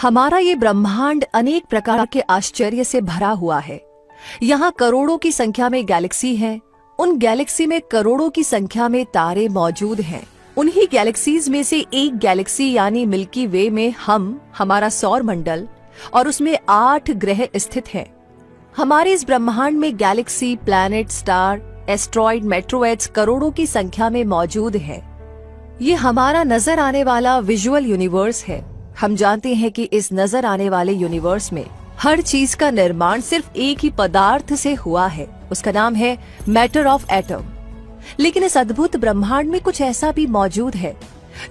हमारा ये ब्रह्मांड अनेक प्रकार के आश्चर्य से भरा हुआ है। यहाँ करोड़ों की संख्या में गैलेक्सी हैं। उन गैलेक्सी में करोड़ों की संख्या में तारे मौजूद हैं। उन्हीं गैलेक्सीज में से एक गैलेक्सी यानी मिल्की वे में हमारा सौर मंडल और उसमें 8 ग्रह स्थित हैं। हमारे इस ब्रह्मांड में गैलेक्सी, प्लैनेट, स्टार, एस्ट्रॉइड, मेट्रोइड्स करोड़ों की संख्या में मौजूद है। ये हमारा नजर आने वाला विजुअल यूनिवर्स है। हम जानते हैं कि इस नजर आने वाले यूनिवर्स में हर चीज का निर्माण सिर्फ एक ही पदार्थ से हुआ है, उसका नाम है मैटर ऑफ एटम। लेकिन इस अद्भुत ब्रह्मांड में कुछ ऐसा भी मौजूद है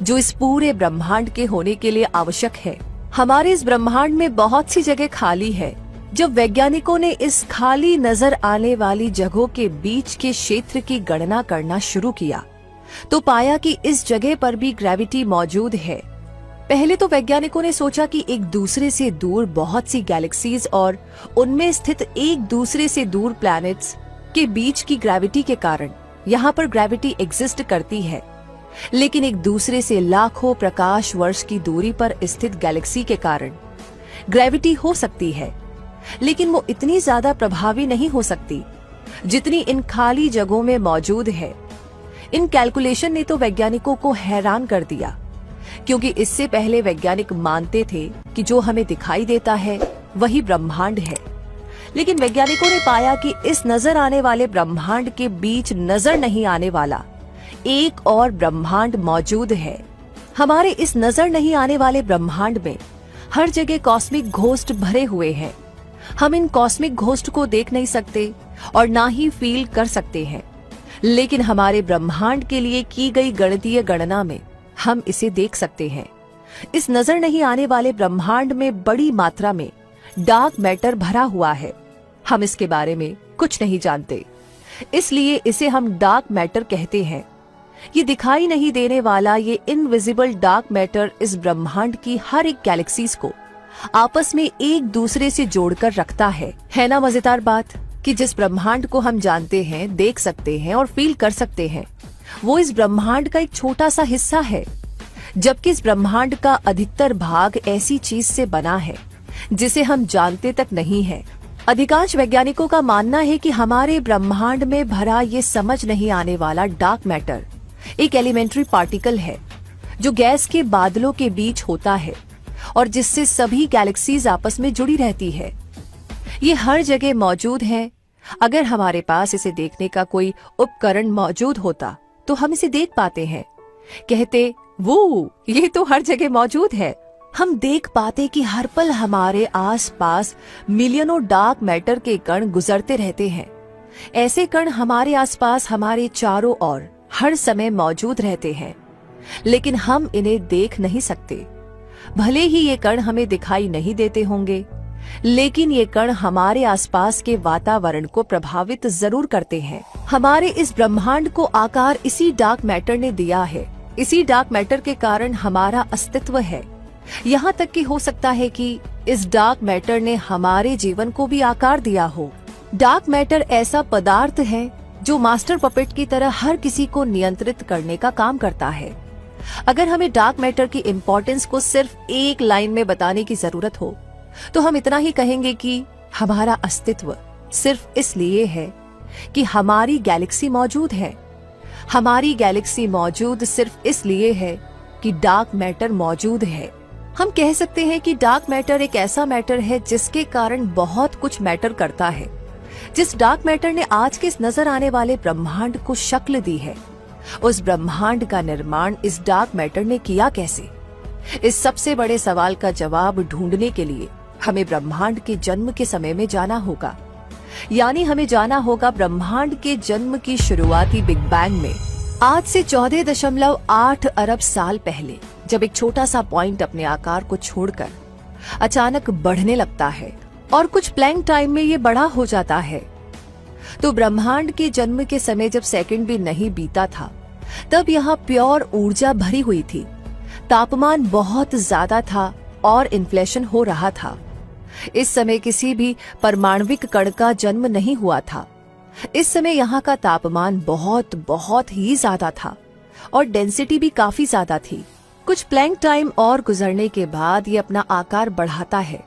जो इस पूरे ब्रह्मांड के होने के लिए आवश्यक है। हमारे इस ब्रह्मांड में बहुत सी जगह खाली है। जब वैज्ञानिकों ने इस खाली नजर आने वाली जगहों के बीच के क्षेत्र की गणना करना शुरू किया तो पाया कि इस जगह पर भी ग्रेविटी मौजूद है। पहले तो वैज्ञानिकों ने सोचा कि एक दूसरे से दूर बहुत सी गैलेक्सीज और उनमें स्थित एक दूसरे से दूर प्लैनेट्स के बीच की ग्रेविटी के कारण यहाँ पर ग्रेविटी एग्जिस्ट करती है। लेकिन एक दूसरे से लाखों प्रकाश वर्ष की दूरी पर स्थित गैलेक्सी के कारण ग्रेविटी हो सकती है, लेकिन वो इतनी ज्यादा प्रभावी नहीं हो सकती जितनी इन खाली जगहों में मौजूद है। इन कैलकुलेशन ने तो वैज्ञानिकों को हैरान कर दिया, क्योंकि इससे पहले वैज्ञानिक मानते थे कि जो हमें दिखाई देता है वही ब्रह्मांड है। लेकिन वैज्ञानिकों ने पाया कि इस नजर आने वाले ब्रह्मांड के बीच नजर नहीं आने वाला एक और ब्रह्मांड मौजूद है। हमारे इस नजर नहीं आने वाले ब्रह्मांड में हर जगह कॉस्मिक घोस्ट भरे हुए हैं। हम इन कॉस्मिक घोस्ट को देख नहीं सकते और ना ही फील कर सकते हैं, लेकिन हमारे ब्रह्मांड के लिए की गई गणितीय गणना में हम इसे देख सकते हैं। इस नजर नहीं आने वाले ब्रह्मांड में बड़ी मात्रा में डार्क मैटर भरा हुआ है। हम इसके बारे में कुछ नहीं जानते, इसलिए इसे हम डार्क मैटर कहते हैं। ये दिखाई नहीं देने वाला ये इनविजिबल डार्क मैटर इस ब्रह्मांड की हर एक गैलेक्सीज को आपस में एक दूसरे से जोड़कर रखता है ना मजेदार बात कि जिस ब्रह्मांड को हम जानते हैं, देख सकते हैं और फील कर सकते हैं, वो इस ब्रह्मांड का एक छोटा सा हिस्सा है, जबकि इस ब्रह्मांड का अधिकतर भाग ऐसी चीज से बना है जिसे हम जानते तक नहीं है। अधिकांश वैज्ञानिकों का मानना है कि हमारे ब्रह्मांड में भरा ये समझ नहीं आने वाला डार्क मैटर एक एलिमेंट्री पार्टिकल है जो गैस के बादलों के बीच होता है और जिससे सभी गैलेक्सीज आपस में जुड़ी रहती है। ये हर जगह मौजूद है। अगर हमारे पास इसे देखने का कोई उपकरण मौजूद होता तो हम इसे देख पाते हैं। कहते वो ये तो हर जगह मौजूद है। हम देख पाते कि हर पल हमारे आसपास मिलियनों डार्क मैटर के कण गुजरते रहते हैं। ऐसे कण हमारे आसपास हमारे चारों ओर हर समय मौजूद रहते हैं, लेकिन हम इन्हें देख नहीं सकते। भले ही ये कण हमें दिखाई नहीं देते होंगे, लेकिन ये कण हमारे आसपास के वातावरण को प्रभावित जरूर करते हैं। हमारे इस ब्रह्मांड को आकार इसी डार्क मैटर ने दिया है। इसी डार्क मैटर के कारण हमारा अस्तित्व है। यहाँ तक कि हो सकता है कि इस डार्क मैटर ने हमारे जीवन को भी आकार दिया हो। डार्क मैटर ऐसा पदार्थ है जो मास्टर पपेट की तरह हर किसी को नियंत्रित करने का काम करता है। अगर हमें डार्क मैटर की इम्पोर्टेंस को सिर्फ एक लाइन में बताने की जरूरत हो तो हम इतना ही कहेंगे कि हमारा अस्तित्व सिर्फ इसलिए है कि हमारी गैलेक्सी मौजूद है। हमारी गैलेक्सी मौजूद सिर्फ इसलिए है कि डार्क मैटर मौजूद है। हम कह सकते हैं कि डार्क मैटर एक ऐसा मैटर है जिसके कारण बहुत कुछ मैटर करता है। जिस डार्क मैटर ने आज के इस नजर आने वाले ब्रह्मांड को शक्ल दी है, उस ब्रह्मांड का निर्माण इस डार्क मैटर ने किया कैसे? इस सबसे बड़े सवाल का जवाब ढूंढने के लिए हमें ब्रह्मांड के जन्म के समय में जाना होगा। यानी हमें जाना होगा ब्रह्मांड के जन्म की शुरुआती बिग बैंग में। आज से 14.8 अरब साल पहले, जब एक छोटा सा पॉइंट अपने आकार को छोड़कर अचानक बढ़ने लगता है और कुछ प्लैंक टाइम में ये बड़ा हो जाता है, तो ब्रह्मांड के जन्म के समय जब सेकंड भी नहीं बीता था, तब यहाँ प्योर ऊर्जा भरी हुई थी। तापमान बहुत ज्यादा था और इन्फ्लेशन हो रहा था। इस समय किसी भी परमाणविक कण का जन्म नहीं हुआ था। इस समय यहाँ का तापमान बहुत बहुत ही ज्यादा था और डेंसिटी भी काफी ज्यादा थी। कुछ प्लैंक टाइम और गुजरने के बाद ये अपना आकार बढ़ाता है,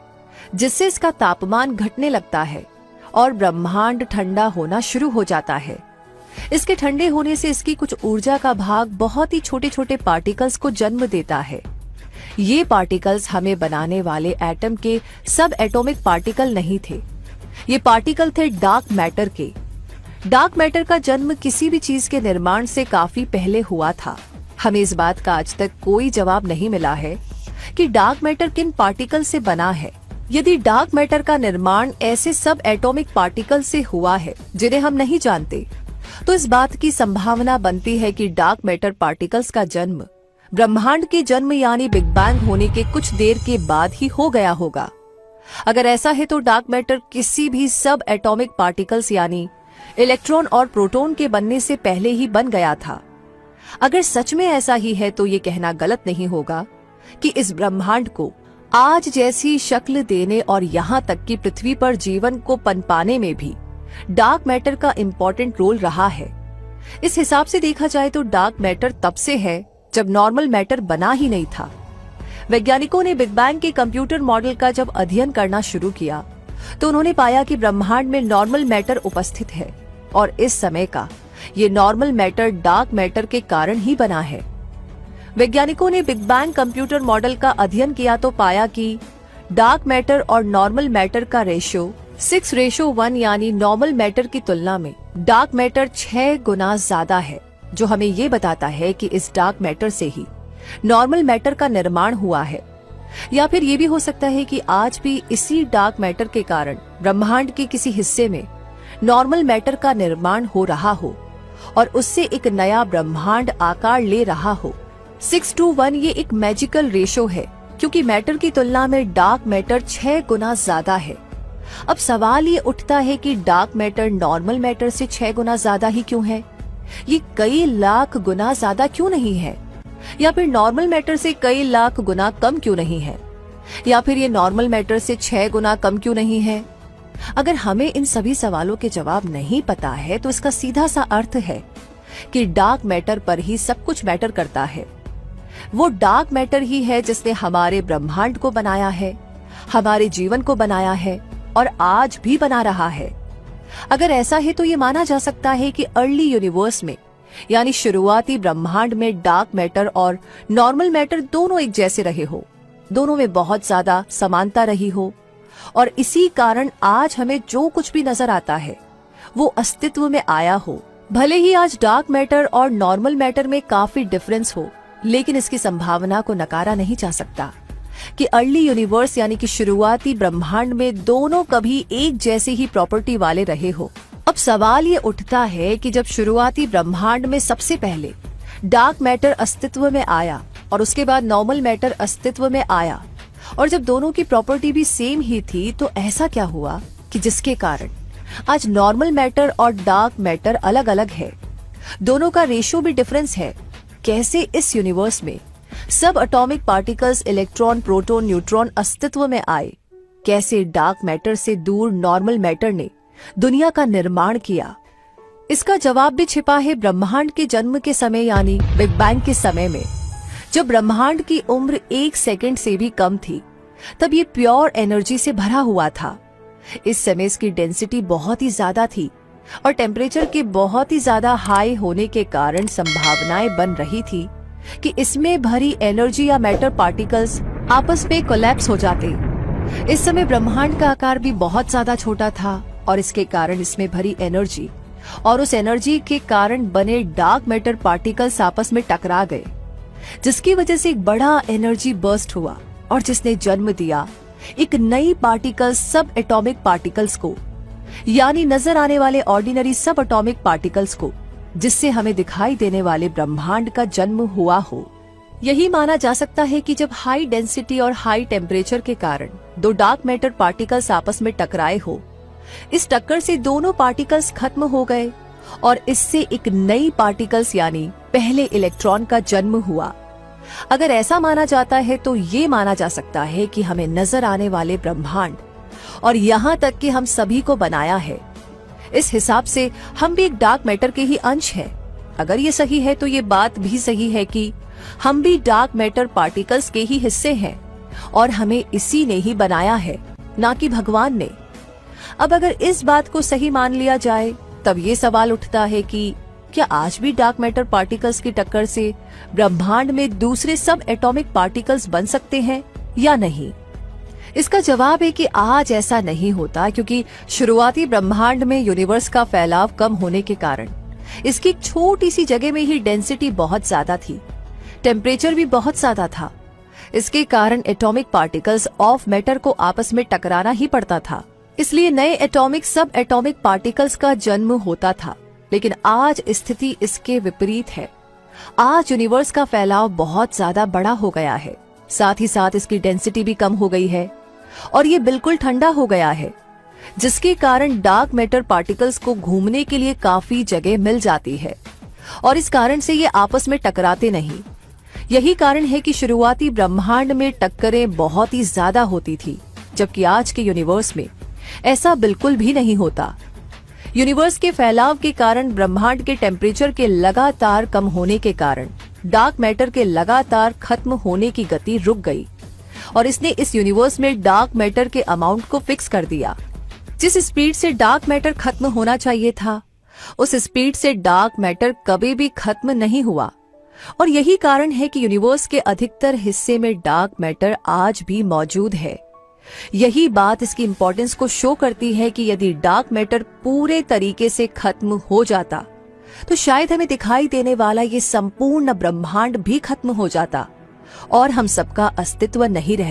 जिससे इसका तापमान घटने लगता है और ब्रह्मांड ठंडा होना शुरू हो जाता है। इसके ठंडे होने से इसकी कुछ ऊर्जा का भाग बहुत ही छोटे छोटे पार्टिकल्स को जन्म देता है। ये पार्टिकल्स हमें बनाने वाले एटम के सब एटॉमिक पार्टिकल नहीं थे, ये पार्टिकल थे डार्क मैटर के। डार्क मैटर का जन्म किसी भी चीज के निर्माण से काफी पहले हुआ था। हमें इस बात का आज तक कोई जवाब नहीं मिला है कि डार्क मैटर किन पार्टिकल से बना है। यदि डार्क मैटर का निर्माण ऐसे सब एटॉमिक पार्टिकल से हुआ है जिन्हें हम नहीं जानते, तो इस बात की संभावना बनती है कि डार्क मैटर पार्टिकल्स का जन्म ब्रह्मांड के जन्म यानी बिग बैंग होने के कुछ देर के बाद ही हो गया होगा। अगर ऐसा है तो डार्क मैटर किसी भी सब एटॉमिक पार्टिकल्स यानी इलेक्ट्रॉन और प्रोटॉन के बनने से पहले ही बन गया था। अगर सच में ऐसा ही है तो ये कहना गलत नहीं होगा कि इस ब्रह्मांड को आज जैसी शक्ल देने और यहाँ तक कि पृथ्वी पर जीवन को पनपाने में भी डार्क मैटर का इम्पोर्टेंट रोल रहा है। इस हिसाब से देखा जाए तो डार्क मैटर तब से है जब नॉर्मल मैटर बना ही नहीं था। वैज्ञानिकों ने बिग बैंग के कंप्यूटर मॉडल का जब अध्ययन करना शुरू किया तो उन्होंने पाया कि ब्रह्मांड में नॉर्मल मैटर उपस्थित है और इस समय का ये नॉर्मल मैटर डार्क मैटर के कारण ही बना है। वैज्ञानिकों ने बिग बैंग कंप्यूटर मॉडल का अध्ययन किया तो पाया कि डार्क मैटर और नॉर्मल मैटर का रेशियो 6:1 यानी नॉर्मल मैटर की तुलना में डार्क मैटर 6 गुना ज्यादा है, जो हमें ये बताता है कि इस डार्क मैटर से ही नॉर्मल मैटर का निर्माण हुआ है। या फिर ये भी हो सकता है कि आज भी इसी डार्क मैटर के कारण ब्रह्मांड के किसी हिस्से में नॉर्मल मैटर का निर्माण हो रहा हो और उससे एक नया ब्रह्मांड आकार ले रहा हो। 6:1 ये एक मैजिकल रेशो है क्योंकि मैटर की तुलना में डार्क मैटर 6 गुना ज्यादा है। अब सवाल ये उठता है कि डार्क मैटर नॉर्मल मैटर से 6 गुना ज्यादा ही क्यों है? ये कई लाख गुना ज्यादा क्यों नहीं है? या फिर नॉर्मल मैटर से कई लाख गुना कम क्यों नहीं है? या फिर ये नॉर्मल मैटर से 6 गुना कम क्यों नहीं है? अगर हमें इन सभी सवालों के जवाब नहीं पता है तो इसका सीधा सा अर्थ है कि डार्क मैटर पर ही सब कुछ मैटर करता है। वो डार्क मैटर ही है जिसने हमारे ब्रह्मांड को बनाया है, हमारे जीवन को बनाया है और आज भी बना रहा है। अगर ऐसा है तो ये माना जा सकता है कि अर्ली यूनिवर्स में यानी शुरुआती ब्रह्मांड में डार्क मैटर और नॉर्मल मैटर दोनों एक जैसे रहे हो, दोनों में बहुत ज्यादा समानता रही हो और इसी कारण आज हमें जो कुछ भी नजर आता है वो अस्तित्व में आया हो। भले ही आज डार्क मैटर और नॉर्मल मैटर में काफी डिफरेंस हो, लेकिन इसकी संभावना को नकारा नहीं जा सकता कि अर्ली यूनिवर्स यानी कि शुरुआती ब्रह्मांड में दोनों कभी एक जैसी ही प्रॉपर्टी वाले रहे हो। अब सवाल ये उठता है कि जब शुरुआती ब्रह्मांड में सबसे पहले डार्क मैटर अस्तित्व में आया और उसके बाद नॉर्मल मैटर अस्तित्व में आया और जब दोनों की प्रॉपर्टी भी सेम ही थी, तो ऐसा क्या हुआ कि जिसके कारण आज नॉर्मल मैटर और डार्क मैटर अलग अलग है, दोनों का रेशियो भी डिफरेंस है। कैसे इस यूनिवर्स में सब atomic particles electron, proton, neutron अस्तित्व में आए? कैसे डार्क मैटर से दूर नॉर्मल मैटर ने दुनिया का निर्माण किया? इसका जवाब भी छिपा है ब्रह्मांड के जन्म के समय यानी बिग बैंग के समय में। जब ब्रह्मांड की उम्र 1 सेकंड से भी कम थी, तब ये प्योर एनर्जी से भरा हुआ था। इस समय इसकी डेंसिटी बहुत ही ज्यादा थी और टेम्परेचर के बहुत ही ज्यादा हाई होने के कारण संभावनाएं बन रही थी कि इसमें भरी एनर्जी या मैटर पार्टिकल्स आपस में कोलैप्स हो जाते। इस समय ब्रह्मांड का आकार भी बहुत ज्यादा छोटा था और इसके कारण इसमें भरी एनर्जी और उस एनर्जी के कारण बने डार्क मैटर पार्टिकल्स आपस में टकरा गए, जिसकी वजह से एक बड़ा एनर्जी बर्स्ट हुआ और जिसने जन्म दिया एक नई पार्टिकल्स सब एटॉमिक पार्टिकल्स को, यानी नजर आने वाले ऑर्डिनरी सब एटॉमिक पार्टिकल्स को, जिससे हमें दिखाई देने वाले ब्रह्मांड का जन्म हुआ हो। यही माना जा सकता है कि जब हाई डेंसिटी और हाई टेम्परेचर के कारण दो डार्क मैटर पार्टिकल्स आपस में टकराए हो, इस टक्कर से दोनों पार्टिकल्स खत्म हो गए और इससे एक नई पार्टिकल्स यानी पहले इलेक्ट्रॉन का जन्म हुआ। अगर ऐसा माना जाता है तो ये माना जा सकता है कि हमें नजर आने वाले ब्रह्मांड और यहाँ तक कि हम सभी को बनाया है। इस हिसाब से हम भी एक डार्क मैटर के ही अंश हैं। अगर ये सही है तो ये बात भी सही है कि हम भी डार्क मैटर पार्टिकल्स के ही हिस्से हैं और हमें इसी ने ही बनाया है, ना कि भगवान ने। अब अगर इस बात को सही मान लिया जाए तब ये सवाल उठता है कि क्या आज भी डार्क मैटर पार्टिकल्स की टक्कर से ब्रह्मांड में दूसरे सब एटॉमिक पार्टिकल्स बन सकते हैं या नहीं? इसका जवाब है कि आज ऐसा नहीं होता, क्योंकि शुरुआती ब्रह्मांड में यूनिवर्स का फैलाव कम होने के कारण इसकी एक छोटी सी जगह में ही डेंसिटी बहुत ज्यादा थी, टेम्परेचर भी बहुत ज्यादा था। इसके कारण एटॉमिक पार्टिकल्स ऑफ मैटर को आपस में टकराना ही पड़ता था, इसलिए नए एटॉमिक सब एटॉमिक पार्टिकल्स का जन्म होता था। लेकिन आज स्थिति इसके विपरीत है। आज यूनिवर्स का फैलाव बहुत ज्यादा बड़ा हो गया है, साथ ही साथ इसकी डेंसिटी भी कम हो गई है और ये बिल्कुल ठंडा हो गया है, जिसके कारण डार्क मैटर पार्टिकल्स को घूमने के लिए काफी जगह मिल जाती है और इस कारण से ये आपस में टकराते नहीं। यही कारण है कि शुरुआती ब्रह्मांड में टक्करें बहुत ही ज्यादा होती थी, जबकि आज के यूनिवर्स में ऐसा बिल्कुल भी नहीं होता। यूनिवर्स के फैलाव के कारण ब्रह्मांड के टेम्परेचर के लगातार कम होने के कारण डार्क मैटर के लगातार खत्म होने की गति रुक गई और इसने इस यूनिवर्स में डार्क मैटर के अमाउंट को फिक्स कर दिया। जिस स्पीड से डार्क मैटर खत्म होना चाहिए था, उस स्पीड से डार्क मैटर कभी भी खत्म नहीं हुआ और यही कारण है कि यूनिवर्स के अधिकतर हिस्से में डार्क मैटर आज भी मौजूद है। यही बात इसकी इंपॉर्टेंस को शो करती है कि यदि डार्क मैटर पूरे तरीके से खत्म हो जाता तो शायद हमें दिखाई देने वाला ये संपूर्ण ब्रह्मांड भी खत्म हो जाता और हम सबका अस्तित्व नहीं रहता।